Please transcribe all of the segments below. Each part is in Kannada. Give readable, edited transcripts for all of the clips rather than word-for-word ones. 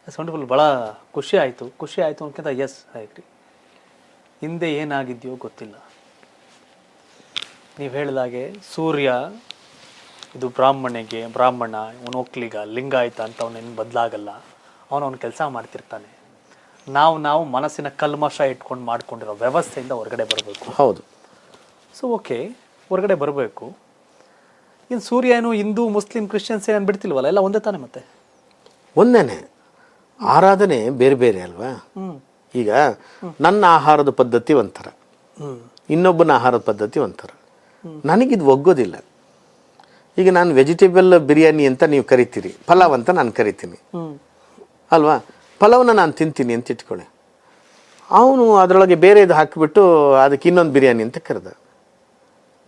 ವಂಡರ್ಫುಲ್. ಭಾಳ ಖುಷಿ ಆಯಿತು ಅನ್ಕಿಂತ ಎಸ್ ಐ ಅಗ್ರಿ. ಹಿಂದೆ ಏನಾಗಿದೆಯೋ ಗೊತ್ತಿಲ್ಲ. ನೀವು ಹೇಳಿದಾಗೆ ಸೂರ್ಯ ಇದು ಬ್ರಾಹ್ಮಣ ಇವನು ಒಕ್ಲಿಗ ಲಿಂಗಾಯತ ಅಂತ ಅವನೇನು ಬದಲಾಗಲ್ಲ. ಅವನ ಕೆಲಸ ಮಾಡ್ತಿರ್ತಾನೆ. ನಾವು ಮನಸ್ಸಿನ ಕಲ್ಮಶ ಇಟ್ಕೊಂಡು ಮಾಡ್ಕೊಂಡಿರೋ ವ್ಯವಸ್ಥೆಯಿಂದ ಹೊರಗಡೆ ಬರಬೇಕು. ಹೌದು. ಸೊ ಓಕೆ, ಹೊರಗಡೆ ಬರಬೇಕು. ಇನ್ನು ಸೂರ್ಯ ಏನು ಹಿಂದೂ ಮುಸ್ಲಿಂ ಕ್ರಿಶ್ಚಿಯನ್ಸ್ ಏನು ಬಿಡ್ತಿಲ್ವಲ್ಲ, ಎಲ್ಲ ಒಂದೇ ತಾನೆ. ಮತ್ತೆ ಒಂದೇನೆ, ಆರಾಧನೆ ಬೇರೆ ಬೇರೆ ಅಲ್ವಾ. ಈಗ ನನ್ನ ಆಹಾರದ ಪದ್ಧತಿ ಒಂಥರ, ಇನ್ನೊಬ್ಬನ ಆಹಾರದ ಪದ್ಧತಿ ಒಂಥರ. ನನಗಿದು ಒಗ್ಗೋದಿಲ್ಲ. ಈಗ ನಾನು ವೆಜಿಟೇಬಲ್ ಬಿರಿಯಾನಿ ಅಂತ ನೀವು ಕರಿತೀರಿ, ಪಲಾವ್ ಅಂತ ನಾನು ಕರಿತೀನಿ ಅಲ್ವಾ. ಪಲಾವ್ನ ನಾನು ತಿಂತೀನಿ ಅಂತ ಇಟ್ಕೊಳ್ಳಿ, ಅವನು ಅದರೊಳಗೆ ಬೇರೆ ಇದು ಹಾಕಿಬಿಟ್ಟು ಅದಕ್ಕೆ ಇನ್ನೊಂದು ಬಿರಿಯಾನಿ ಅಂತ ಕರೆದ.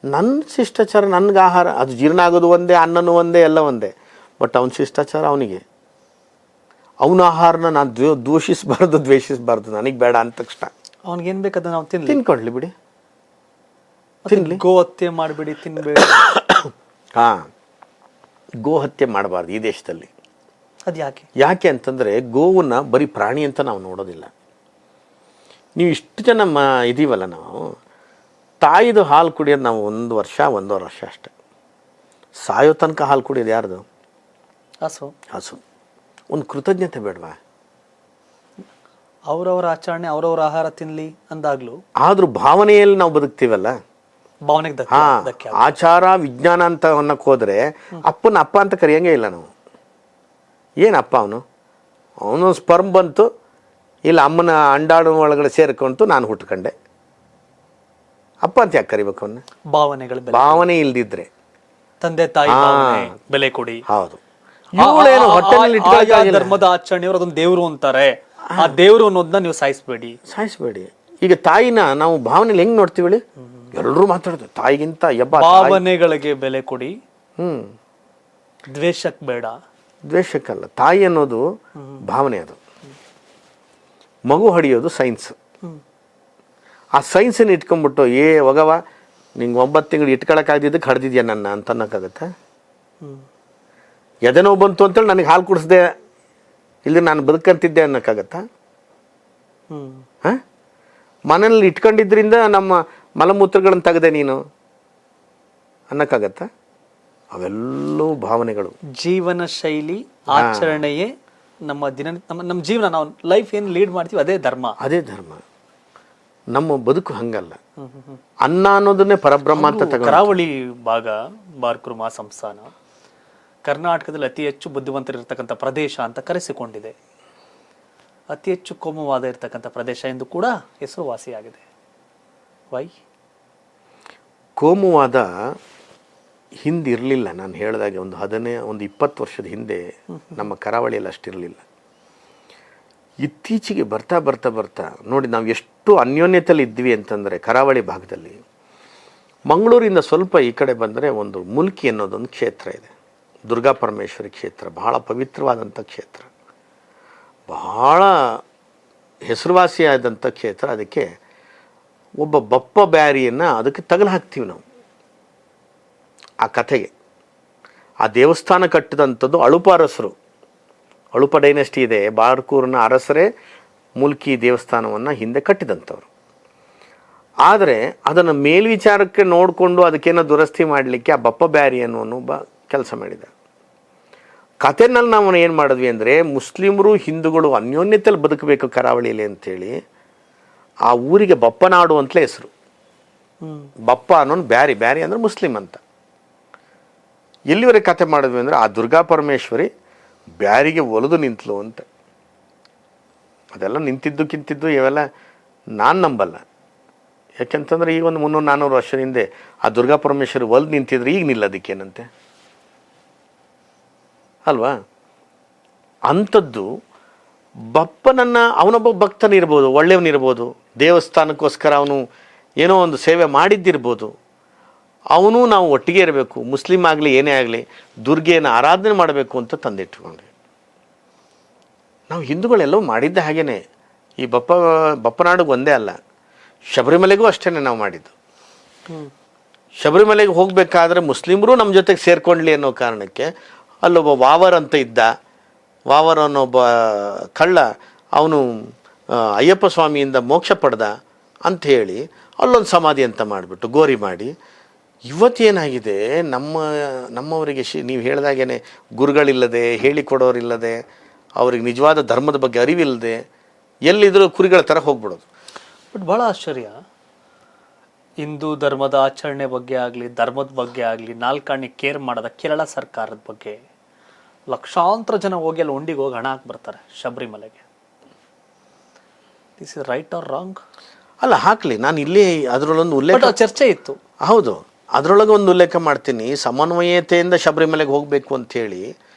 ನನ್ನ ಶಿಷ್ಟಾಚಾರ, ನನಗೆ ಆಹಾರ ಅದು ಜೀರ್ಣ ಆಗೋದು ಒಂದೇ, ಅನ್ನನೂ ಒಂದೇ, ಎಲ್ಲ ಒಂದೇ. ಬಟ್ ಅವನ ಶಿಷ್ಟಾಚಾರ ಅವನಿಗೆ, ಅವನ ಆಹಾರನ ನಾನು ದ್ವೇಷಿಸಬಾರ್ದು. ನನಗೆ ಬೇಡ ಅಂದ ತಕ್ಷಣ ಅವ್ನಿಗೇನು ಬೇಕಾದ್ರೆ ನಾವು ತಿನ್ಕೊಳ್ಳಿ ಬಿಡಿ, ತಿನ್ಲಿ. ಗೋ ಹತ್ಯೆ ಮಾಡಿಬಿಡಿ, ತಿನ್ಬೇಡಿ. ಹಾಂ, ಗೋ ಹತ್ಯೆ ಮಾಡಬಾರ್ದು ಈ ದೇಶದಲ್ಲಿ. ಅದು ಯಾಕೆ ಅಂತಂದರೆ ಗೋವನ್ನ ಬರೀ ಪ್ರಾಣಿ ಅಂತ ನಾವು ನೋಡೋದಿಲ್ಲ. ನೀವು ಇಷ್ಟು ಜನ ಇದೀವಲ್ಲ, ನಾವು ತಾಯಿದು ಹಾಲು ಕುಡಿಯೋದು ನಾವು 1 ವರ್ಷ 1.5 ವರ್ಷ ಅಷ್ಟೆ. ಸಾಯೋ ತನಕ ಹಾಲು ಕುಡಿಯೋದು ಯಾರ್ದು? ಹಸು. ಒಂದು ಕೃತಜ್ಞತೆ ಬೇಡವಾ? ಅವರವರ ಆಚರಣೆ, ಅವರವರ ಆಹಾರ ತಿನ್ನಲಿ ಅಂದಾಗ್ಲೂ ಆದ್ರೂ ಭಾವನೆಯಲ್ಲಿ ನಾವು ಬದುಕ್ತೀವಲ್ಲ, ಭಾವನೆಗೆ ಆಚಾರ ವಿಜ್ಞಾನ ಅಂತ ಅನ್ನಕ್ಕೆ ಹೋದ್ರೆ ಅಪ್ಪನ ಅಪ್ಪ ಅಂತ ಕರೆಯಂಗೆ ಇಲ್ಲ ನಾವು. ಏನಪ್ಪ ಅವನು ಸ್ಪರ್ಮ್ ಬಂತು, ಇಲ್ಲ ಅಮ್ಮನ ಅಂಡಾಡು ಒಳಗಡೆ ಸೇರ್ಕೊಂತು, ನಾನು ಹುಟ್ಕೊಂಡೆ. ಅಪ್ಪ ಅಂತ ಯಾಕೆ ಕರಿಬೇಕು ಅವನ್ನ? ಭಾವನೆ ಇಲ್ದಿದ್ರೆ ತಂದೆ ತಾಯಿ ಬೆಲೆ ಕೊಡಿ. ಹೌದು. ಧರ್ಮದ ಆಚರಣೆಯವರು ಅದೊಂದು ದೇವ್ರು ಅಂತಾರೆ. ಆ ದೇವ್ರು ಅನ್ನೋದನ್ನ ನೀವು ಸಾಯಿಸ್ಬೇಡಿ. ಈಗ ತಾಯಿನ ನಾವು ಭಾವನೆಯಲ್ಲಿ ಹೆಂಗ್ ನೋಡ್ತೀವಿ? ಎಲ್ಲರೂ ಮಾತಾಡ್ತಾರೆ ತಾಯಿಗಿಂತ ಭಾವನೆಗಳಿಗೆ ಬೆಲೆ ಕೊಡಿ. ದ್ವೇಷಕ್ಕಲ್ಲ. ತಾಯಿ ಅನ್ನೋದು ಭಾವನೆ, ಅದು ಮಗು ಹಡಿಯೋದು ಸೈನ್ಸ್. ಆ ಸೈನ್ಸನ್ನು ಇಟ್ಕೊಂಡ್ಬಿಟ್ಟು ಹೋಗವ ನಿಂಗೆ 9 ತಿಂಗಳು ಇಟ್ಕೊಳಕ್ಕಾಗ್ದಿದ್ದಕ್ಕೆ ಹಡ್ದಿದ್ಯಾ ನನ್ನ ಅಂತ ಅನ್ನೋಕ್ಕಾಗತ್ತೆ? ಎದೆ ನೋವು ಬಂತು ಅಂತೇಳಿ ನನಗೆ ಹಾಲು ಕುಡಿಸ್ದೆ, ಇಲ್ಲಿ ನಾನು ಬದುಕಂತಿದ್ದೆ ಅನ್ನೋಕ್ಕಾಗತ್ತಾ? ಮನೇಲಿ ಇಟ್ಕೊಂಡಿದ್ರಿಂದ ನಮ್ಮ ಮಲಮೂತ್ರಗಳನ್ನು ತೆಗೆದೆ ನೀನು ಅನ್ನಕ್ಕಾಗತ್ತ? ಅವೆಲ್ಲವೂ ಭಾವನೆಗಳು. ಜೀವನ ಶೈಲಿ, ಆಚರಣೆಯೇ ನಮ್ಮ ಜೀವನ. ನಾವು ಲೈಫ್ ಏನು ಲೀಡ್ ಮಾಡ್ತೀವಿ ಅದೇ ಧರ್ಮ. ನಮ್ಮ ಬದುಕು ಹಂಗಲ್ಲ. ಅನ್ನ ಅನ್ನೋದನ್ನೇ ಪರಬ್ರಹ್ಮ ಅಂತ ತಗೊಂಡು ಕರಾವಳಿ ಭಾಗ, ಬಾರ್ಕುರ್ಮಾ ಸಂಸ್ಥಾನ ಕರ್ನಾಟಕದಲ್ಲಿ ಅತಿ ಹೆಚ್ಚು ಬುದ್ಧಿವಂತರಿರ್ತಕ್ಕಂಥ ಪ್ರದೇಶ ಅಂತ ಕರೆಸಿಕೊಂಡಿದೆ. ಅತಿ ಹೆಚ್ಚು ಕೋಮುವಾದ ಇರ್ತಕ್ಕಂಥ ಪ್ರದೇಶ ಎಂದು ಕೂಡ ಹೆಸರುವಾಸಿಯಾಗಿದೆ. ವೈ? ಕೋಮುವಾದ ಹಿಂದಿರಲಿಲ್ಲ. ನಾನು ಹೇಳಿದಾಗೆ ಒಂದು 20 ವರ್ಷದ ಹಿಂದೆ ನಮ್ಮ ಕರಾವಳಿಯಲ್ಲಿ ಅಷ್ಟಿರಲಿಲ್ಲ. ಇತ್ತೀಚೆಗೆ ಬರ್ತಾ ನೋಡಿ, ನಾವು ಎಷ್ಟು ಅನ್ಯೋನ್ಯತೆಯಲ್ಲಿ ಇದ್ವಿ ಅಂತಂದರೆ ಕರಾವಳಿ ಭಾಗದಲ್ಲಿ. ಮಂಗಳೂರಿಂದ ಸ್ವಲ್ಪ ಈ ಕಡೆ ಬಂದರೆ ಒಂದು ಮುಲ್ಕಿ ಅನ್ನೋದೊಂದು ಕ್ಷೇತ್ರ ಇದೆ, ದುರ್ಗಾ ಪರಮೇಶ್ವರಿ ಕ್ಷೇತ್ರ. ಬಹಳ ಪವಿತ್ರವಾದಂಥ ಕ್ಷೇತ್ರ, ಬಹಳ ಹೆಸರುವಾಸಿಯಾದಂಥ ಕ್ಷೇತ್ರ. ಅದಕ್ಕೆ ಒಬ್ಬ ಬಪ್ಪ ಬ್ಯಾರಿಯನ್ನು ಅದಕ್ಕೆ ತಗಲು ಹಾಕ್ತೀವಿ ನಾವು. ಆ ಕಥೆಗೆ ಆ ದೇವಸ್ಥಾನ ಕಟ್ಟಿದಂಥದ್ದು ಅಳುಪ ಅರಸರು, ಅಳುಪ ಡೈನೆಸ್ಟಿ ಇದೆ, ಬಾರ್ಕೂರಿನ ಅರಸರೇ ಮುಲ್ಕಿ ದೇವಸ್ಥಾನವನ್ನು ಹಿಂದೆ ಕಟ್ಟಿದಂಥವ್ರು. ಆದರೆ ಅದನ್ನು ಮೇಲ್ವಿಚಾರಕ್ಕೆ ನೋಡಿಕೊಂಡು ಅದಕ್ಕೇನೋ ದುರಸ್ತಿ ಮಾಡಲಿಕ್ಕೆ ಆ ಬಪ್ಪ ಬ್ಯಾರಿ ಅನ್ನೋನೊಬ್ಬ ಕೆಲಸ ಮಾಡಿದ. ಕಥೆನಲ್ಲಿ ನಾವು ಏನು ಮಾಡಿದ್ವಿ ಅಂದರೆ, ಮುಸ್ಲಿಮರು ಹಿಂದೂಗಳು ಅನ್ಯೋನ್ಯತೆಯಲ್ಲಿ ಬದುಕಬೇಕು ಕರಾವಳಿಯಲ್ಲಿ ಅಂಥೇಳಿ ಆ ಊರಿಗೆ ಬಪ್ಪನಾಡು ಅಂತಲೇ ಹೆಸರು. ಬಪ್ಪ ಅನ್ನೋನು ಬ್ಯಾರಿ ಅಂದರೆ ಮುಸ್ಲಿಂ ಅಂತ. ಎಲ್ಲಿವರೆಗೆ ಕಥೆ ಮಾಡಿದ್ವಿ ಅಂದರೆ, ಆ ದುರ್ಗಾ ಪರಮೇಶ್ವರಿ ಬ್ಯಾರಿಗೆ ಒಲಿದು ನಿಂತಲು ಅಂತ. ಅದೆಲ್ಲ ನಿಂತಿದ್ದು ಇವೆಲ್ಲ ನಾನು ನಂಬಲ್ಲ. ಯಾಕೆಂತಂದರೆ ಈಗ ಒಂದು 300-400 ವರ್ಷದ ಹಿಂದೆ ಆ ದುರ್ಗಾ ಪರಮೇಶ್ವರಿ ಒಲಿದು ನಿಂತಿದ್ರೆ ಈಗ ನಿಲ್ಲೋದಕ್ಕೇನಂತೆ ಅಲ್ವಾ? ಅಂಥದ್ದು ಬಪ್ಪನನ್ನು, ಅವನೊಬ್ಬ ಭಕ್ತನಿರ್ಬೋದು, ಒಳ್ಳೆಯವನಿರ್ಬೋದು, ದೇವಸ್ಥಾನಕ್ಕೋಸ್ಕರ ಅವನು ಏನೋ ಒಂದು ಸೇವೆ ಮಾಡಿದ್ದಿರ್ಬೋದು. ಅವನು ನಾವು ಒಟ್ಟಿಗೆ ಇರಬೇಕು, ಮುಸ್ಲಿಂ ಆಗಲಿ ಏನೇ ಆಗಲಿ ದುರ್ಗೆಯನ್ನು ಆರಾಧನೆ ಮಾಡಬೇಕು ಅಂತ ತಂದಿಟ್ಕೊಂಡ್ವಿ. ನಾವು ಹಿಂದೂಗಳೆಲ್ಲವೂ ಮಾಡಿದ್ದೆ ಹಾಗೇನೆ. ಈ ಬಪ್ಪನಾಡಿಗೆ ಒಂದೇ ಅಲ್ಲ, ಶಬರಿಮಲೆಗೂ ಅಷ್ಟೇ ನಾವು ಮಾಡಿದ್ದು. ಶಬರಿಮಲೆಗೆ ಹೋಗಬೇಕಾದ್ರೆ ಮುಸ್ಲಿಮರು ನಮ್ಮ ಜೊತೆಗೆ ಸೇರ್ಕೊಳ್ಳಿ ಅನ್ನೋ ಕಾರಣಕ್ಕೆ ಅಲ್ಲೊಬ್ಬ ವಾವರ್ ಅಂತ ಇದ್ದ, ವಾವರ್ ಅನ್ನೊಬ್ಬ ಕಳ್ಳ ಅವನು ಅಯ್ಯಪ್ಪ ಸ್ವಾಮಿಯಿಂದ ಮೋಕ್ಷ ಪಡೆದ ಅಂಥೇಳಿ ಅಲ್ಲೊಂದು ಸಮಾಧಿ ಅಂತ ಮಾಡಿಬಿಟ್ಟು ಗೋರಿ ಮಾಡಿ, ಇವತ್ತೇನಾಗಿದೆ ನಮ್ಮವರಿಗೆ ನೀವು ಹೇಳ್ದಾಗೇ ಗುರುಗಳಿಲ್ಲದೆ, ಹೇಳಿಕೊಡೋರಿಲ್ಲದೆ, ಅವ್ರಿಗೆ ನಿಜವಾದ ಧರ್ಮದ ಬಗ್ಗೆ ಅರಿವಿಲ್ಲದೆ ಎಲ್ಲಿದ್ದರೂ ಕುರಿಗಳ ಥರ ಹೋಗ್ಬಿಡೋದು. ಬಟ್ ಭಾಳ ಆಶ್ಚರ್ಯ, ಹಿಂದೂ ಧರ್ಮದ ಆಚರಣೆ ಬಗ್ಗೆ ಆಗಲಿ, ಧರ್ಮದ ಬಗ್ಗೆ ಆಗಲಿ ನಾಲ್ಕಾಣಿ ಕೇರ್ ಮಾಡೋದ ಕೇರಳ ಸರ್ಕಾರದ ಬಗ್ಗೆ ಲಕ್ಷಾಂತರ ಜನ ಹೋಗಿ ಅಲ್ಲಿ ಉಂಡಿಗೆ ಹೋಗಿ ಹಣ ಹಾಕಿ ಬರ್ತಾರೆ ಶಬರಿಮಲೆಗೆ. This is right or wrong? ಅಲ್ಲ, ಹಾಕಲಿ. ನಾನು ಇಲ್ಲಿ ಅದರಲ್ಲೊಂದು ಉಲ್ಲೇಖ ಚರ್ಚೆ ಇತ್ತು. ಹೌದು, ಅದರೊಳಗೆ ಒಂದು ಉಲ್ಲೇಖ ಮಾಡ್ತೀನಿ. ಸಮನ್ವಯತೆಯಿಂದ ಶಬರಿಮಲೆಗೆ ಹೋಗಬೇಕು ಅಂಥೇಳಿ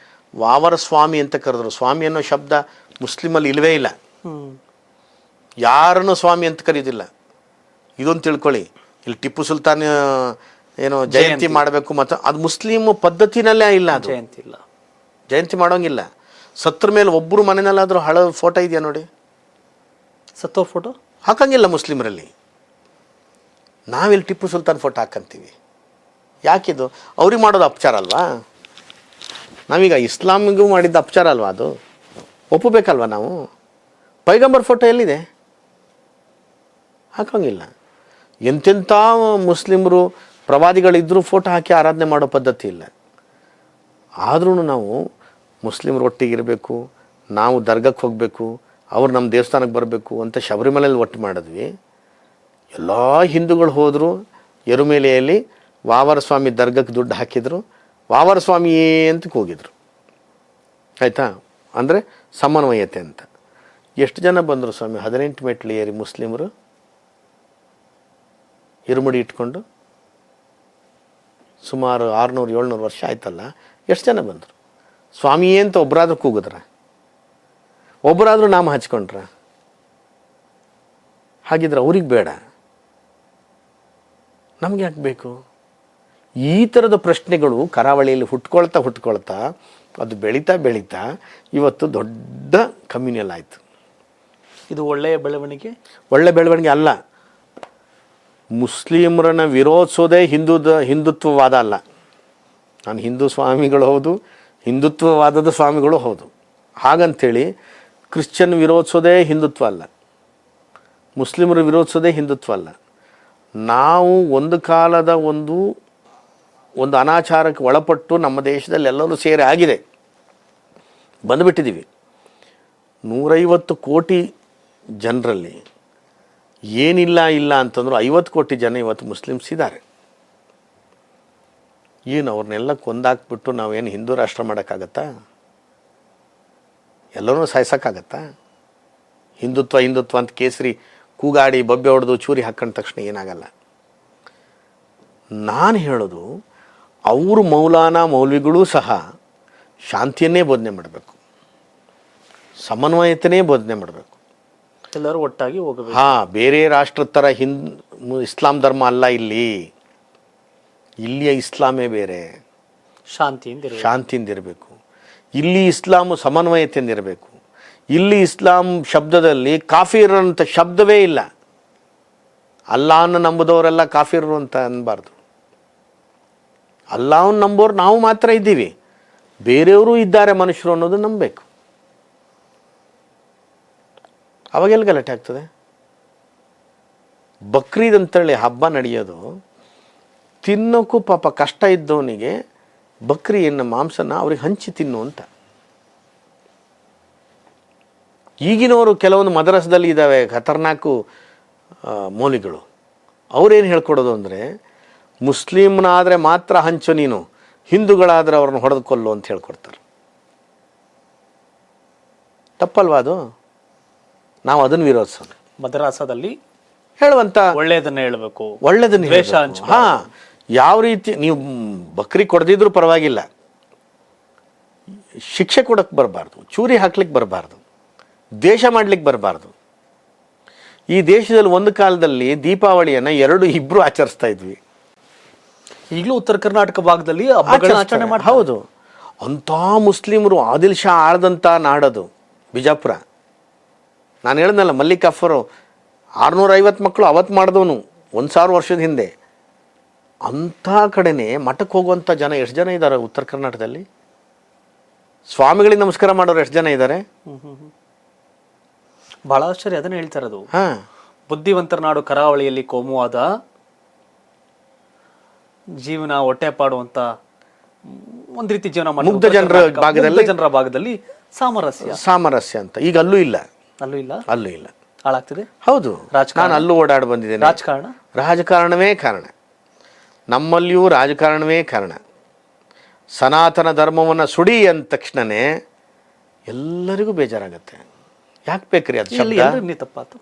ವಾವರ ಸ್ವಾಮಿ ಅಂತ ಕರೆದ್ರು. ಸ್ವಾಮಿ ಅನ್ನೋ ಶಬ್ದ ಮುಸ್ಲಿಮಲ್ಲಿ ಇಲ್ಲವೇ ಇಲ್ಲ. ಯಾರನ್ನು ಸ್ವಾಮಿ ಅಂತ ಕರೀದಿಲ್ಲ. ಇದೊಂದು ತಿಳ್ಕೊಳ್ಳಿ. ಇಲ್ಲಿ ಟಿಪ್ಪು ಸುಲ್ತಾನ್ ಏನೋ ಜಯಂತಿ ಮಾಡಬೇಕು, ಮತ್ತು ಅದು ಮುಸ್ಲಿಮ್ ಪದ್ಧತಿನಲ್ಲೇ ಇಲ್ಲ. ಅದು ಜಯಂತಿ ಇಲ್ಲ, ಜಯಂತಿ ಮಾಡೋಂಗಿಲ್ಲ. ಸತ್ರ ಮೇಲೆ ಒಬ್ಬರು ಮನೆಯಲ್ಲಾದರೂ ಹಳೆ ಫೋಟೋ ಇದೆಯಾ ನೋಡಿ, ಸತ್ತೋ ಫೋಟೋ ಹಾಕಂಗಿಲ್ಲ ಮುಸ್ಲಿಮರಲ್ಲಿ. ನಾವಿಲ್ಲಿ ಟಿಪ್ಪು ಸುಲ್ತಾನ್ ಫೋಟೋ ಹಾಕಂತೀವಿ. ಯಾಕಿದು? ಅವ್ರಿಗೆ ಮಾಡೋದು ಅಪಚಾರ ಅಲ್ವಾ? ನಾವೀಗ ಇಸ್ಲಾಮಿಗೂ ಮಾಡಿದ್ದ ಅಪಚಾರ ಅಲ್ವಾ? ಅದು ಒಪ್ಪಬೇಕಲ್ವ ನಾವು? ಪೈಗಂಬರ್ ಫೋಟೋ ಎಲ್ಲಿದೆ? ಹಾಕೋಂಗಿಲ್ಲ. ಎಂತೆಂಥ ಮುಸ್ಲಿಮರು ಪ್ರವಾದಿಗಳಿದ್ದರೂ ಫೋಟೋ ಹಾಕಿ ಆರಾಧನೆ ಮಾಡೋ ಪದ್ಧತಿ ಇಲ್ಲ. ಆದ್ರೂ ನಾವು ಮುಸ್ಲಿಮರು ಒಟ್ಟಿಗಿರಬೇಕು, ನಾವು ದರ್ಗಕ್ಕೆ ಹೋಗಬೇಕು, ಅವ್ರು ನಮ್ಮ ದೇವಸ್ಥಾನಕ್ಕೆ ಬರಬೇಕು ಅಂತ ಶಬರಿಮಲೆಯಲ್ಲಿ ಒಟ್ಟು ಮಾಡಿದ್ವಿ. ಎಲ್ಲ ಹಿಂದೂಗಳು ಹೋದರು, ಎರುಮೇಲೆಯಲ್ಲಿ ವಾವರ ಸ್ವಾಮಿ ದರ್ಗಕ್ಕೆ ದುಡ್ಡು ಹಾಕಿದರು, ವಾವರ ಸ್ವಾಮಿ ಅಂತ ಹೋಗಿದ್ರು. ಆಯಿತಾ? ಅಂದರೆ ಸಮನ್ವಯತೆ ಅಂತ. ಎಷ್ಟು ಜನ ಬಂದರು ಸ್ವಾಮಿ? 18 ಮೆಟ್ಲು ಏರಿ ಮುಸ್ಲಿಮರು ಇರುಮುಡಿ ಇಟ್ಕೊಂಡು. ಸುಮಾರು 600-700 ವರ್ಷ ಆಯ್ತಲ್ಲ. ಎಷ್ಟು ಜನ ಬಂದರು? ಸ್ವಾಮಿಯೇ ಅಂತ ಒಬ್ಬರಾದ್ರೂ ಕೂಗಿದ್ರ? ಒಬ್ಬರಾದ್ರೂ ನಾಮ ಹಚ್ಕೊಂಡ್ರ? ಹಾಗಿದ್ರೆ ಅವ್ರಿಗೆ ಬೇಡ, ನಮ್ಗೆ ಯಾಕೆ ಬೇಕು? ಈ ಥರದ ಪ್ರಶ್ನೆಗಳು ಕರಾವಳಿಯಲ್ಲಿ ಹುಟ್ಕೊಳ್ತಾ ಅದು ಬೆಳೀತಾ ಇವತ್ತು ದೊಡ್ಡ ಕಮ್ಯುನಿಯಲ್ ಆಯಿತು. ಇದು ಒಳ್ಳೆಯ ಬೆಳವಣಿಗೆ? ಒಳ್ಳೆ ಬೆಳವಣಿಗೆ ಅಲ್ಲ. ಮುಸ್ಲಿಮರನ್ನು ವಿರೋಧಿಸೋದೇ ಹಿಂದುತ್ವವಾದ ಅಲ್ಲ. ನಾನು ಹಿಂದೂ ಸ್ವಾಮಿಗಳು ಹೌದು, ಹಿಂದುತ್ವವಾದದ ಸ್ವಾಮಿಗಳು ಹೌದು. ಹಾಗಂತೇಳಿ ಕ್ರಿಶ್ಚಿಯನ್ ವಿರೋಧಿಸೋದೇ ಹಿಂದುತ್ವ ಅಲ್ಲ, ಮುಸ್ಲಿಮರು ವಿರೋಧಿಸೋದೇ ಹಿಂದುತ್ವ ಅಲ್ಲ. ನಾವು ಒಂದು ಕಾಲದ ಒಂದು ಅನಾಚಾರಕ್ಕೆ ಒಳಪಟ್ಟು ನಮ್ಮ ದೇಶದಲ್ಲಿ ಎಲ್ಲರೂ ಸೇರಿ ಆಗಿದೆ, ಬಂದುಬಿಟ್ಟಿದ್ದೀವಿ. 150 ಕೋಟಿ ಜನರಲ್ಲಿ ಏನಿಲ್ಲ ಅಂತಂದ್ರು 50 ಕೋಟಿ ಜನ ಇವತ್ತು ಮುಸ್ಲಿಮ್ಸ್ ಇದ್ದಾರೆ. ಏನು ಅವ್ರನ್ನೆಲ್ಲ ಕೊಂದಾಕ್ಬಿಟ್ಟು ನಾವೇನು ಹಿಂದೂ ರಾಷ್ಟ್ರ ಮಾಡೋಕ್ಕಾಗತ್ತಾ? ಎಲ್ಲರೂ ಸಾಯ್ಸೋಕ್ಕಾಗತ್ತಾ? ಹಿಂದುತ್ವ ಅಂತ ಕೇಸರಿ ಕೂಗಾಡಿ ಬೊಬ್ಬೆ ಹೊಡೆದು ಚೂರಿ ಹಾಕೊಂಡ ತಕ್ಷಣ ಏನಾಗಲ್ಲ. ನಾನು ಹೇಳೋದು, ಅವರು ಮೌಲ್ವಿಗಳೂ ಸಹ ಶಾಂತಿಯನ್ನೇ ಬೋಧನೆ ಮಾಡಬೇಕು, ಸಮನ್ವಯತೆಯೇ ಬೋಧನೆ ಮಾಡಬೇಕು. ಎಲ್ಲರೂ ಒಟ್ಟಾಗಿ ಹೋಗಬೇಕು. ಬೇರೆ ರಾಷ್ಟ್ರದ ಥರ ಇಸ್ಲಾಂ ಧರ್ಮ ಅಲ್ಲ. ಇಲ್ಲಿಯ ಇಸ್ಲಾಮೇ ಬೇರೆ, ಶಾಂತಿಯಿಂದ ಇರಬೇಕು. ಇಲ್ಲಿ ಇಸ್ಲಾಮು ಸಮನ್ವಯತೆಯಿಂದ ಇರಬೇಕು. ಇಲ್ಲಿ ಇಸ್ಲಾಂ ಶಬ್ದದಲ್ಲಿ ಕಾಫಿರ್ ಅಂತ ಶಬ್ದವೇ ಇಲ್ಲ. ಅಲ್ಲಾಹನ್ನು ನಂಬುದವರೆಲ್ಲ ಕಾಫಿರು ಅಂತ ಅನ್ನಬಾರ್ದು. ಅಲ್ಲಾಹನ್ನು ನಂಬೋರು ನಾವು ಮಾತ್ರ ಇದ್ದೀವಿ, ಬೇರೆಯವರು ಇದ್ದಾರೆ ಮನುಷ್ಯರು ಅನ್ನೋದು ನಂಬಬೇಕು. ಅವಾಗೆಲ್ಲ ಗಲಾಟೆ ಆಗ್ತದೆ. ಬಕ್ರೀದ್ ಅಂತೇಳಿ ಹಬ್ಬ ನಡೆಯೋದು, ತಿನ್ನೋಕ್ಕೂ ಪಾಪ ಕಷ್ಟ ಇದ್ದವನಿಗೆ ಬಕ್ರಿಯನ್ನು ಮಾಂಸನ ಅವ್ರಿಗೆ ಹಂಚಿ ತಿನ್ನು ಅಂತ. ಈಗಿನವರು ಕೆಲವೊಂದು ಮದರಸದಲ್ಲಿ ಇದ್ದಾವೆ ಖತರ್ನಾಕು ಮೌಲಿಗಳು. ಅವರೇನು ಹೇಳ್ಕೊಡೋದು ಅಂದರೆ, ಮುಸ್ಲಿಮ್ನಾದರೆ ಮಾತ್ರ ಹಂಚು ನೀನು, ಹಿಂದೂಗಳಾದರೆ ಅವ್ರನ್ನ ಹೊಡೆದುಕೊಳ್ಳು ಅಂತ ಹೇಳ್ಕೊಡ್ತಾರೆ. ತಪ್ಪಲ್ವಾ ಅದು? ನಾವು ಅದನ್ನು ವಿರೋಧಿಸೋಣ. ಮದ್ರಾಸದಲ್ಲಿ ಹೇಳುವಂತ ಒಳ್ಳೆಯದನ್ನ ಹೇಳಬೇಕು, ಒಳ್ಳೆಯದನ್ನ. ಯಾವ ರೀತಿ ನೀವು ಬಕ್ರಿ ಕೊಡದಿದ್ರೂ ಪರವಾಗಿಲ್ಲ, ಶಿಕ್ಷೆ ಕೊಡಕ್ಕೆ ಬರಬಾರ್ದು, ಚೂರಿ ಹಾಕ್ಲಿಕ್ಕೆ ಬರಬಾರ್ದು, ದೇಶ ಮಾಡ್ಲಿಕ್ಕೆ ಬರಬಾರ್ದು. ಈ ದೇಶದಲ್ಲಿ ಒಂದು ಕಾಲದಲ್ಲಿ ದೀಪಾವಳಿಯನ್ನು 2-2 ಆಚರಿಸ್ತಾ ಇದ್ವಿ. ಈಗಲೂ ಉತ್ತರ ಕರ್ನಾಟಕ ಭಾಗದಲ್ಲಿ ಆಚರಣೆ ಮಾಡಿ. ಹೌದು, ಅಂಥ ಮುಸ್ಲಿಮರು ಆದಿಲ್ ಶಾ ಆಳ್ದಂಥ ನಾಡದು ಬಿಜಾಪುರ. ನಾನು ಹೇಳಿದ್ನಲ್ಲ, ಮಲ್ಲಿಕ್ ಅಫರು 650 ಮಕ್ಕಳು ಅವತ್ತು ಮಾಡಿದವನು 1000 ವರ್ಷದ ಹಿಂದೆ. ಅಂಥ ಕಡೆನೇ ಮಠಕ್ಕೆ ಹೋಗುವಂಥ ಜನ ಎಷ್ಟು ಜನ ಇದ್ದಾರೆ ಉತ್ತರ ಕರ್ನಾಟಕದಲ್ಲಿ? ಸ್ವಾಮಿಗಳಿಗೆ ನಮಸ್ಕಾರ ಮಾಡೋರು ಎಷ್ಟು ಜನ ಇದ್ದಾರೆ? ಬಹಳ ಆಶ್ಚರ್ಯ, ಅದನ್ನ ಹೇಳ್ತಾ ಇರೋದು. ಹಾಂ, ಬುದ್ಧಿವಂತರ ನಾಡು ಕರಾವಳಿಯಲ್ಲಿ ಕೋಮುವಾದ ಜೀವನ ಹೊಟ್ಟೆಪಾಡುವಂತ ಒಂದು ರೀತಿ ಜೀವನ ಮಾಡಿ ಮುಗ್ಧ ಜನರ ಭಾಗದಲ್ಲಿ ಸಾಮರಸ್ಯ ಅಂತ ಈಗ ಅಲ್ಲೂ ಇಲ್ಲ. ಅಲ್ಲೂ ಇಲ್ಲ ಹಾಳಾಗ್ತಿದೆ. ಹೌದು, ನಾನು ಅಲ್ಲೂ ಓಡಾಡಿ ಬಂದಿದ್ದೇನೆ. ರಾಜಕಾರಣವೇ ಕಾರಣ, ನಮ್ಮಲ್ಲಿಯೂ ರಾಜಕಾರಣವೇ ಕಾರಣ. ಸನಾತನ ಧರ್ಮವನ್ನು ಸುಡಿ ಅಂದ ತಕ್ಷಣನೇ ಎಲ್ಲರಿಗೂ ಬೇಜಾರಾಗತ್ತೆ. ಯಾಕೆ ಬೇಕ್ರಿ ಅದು ಶಬ್ದ? ತಪ್ಪಾತು.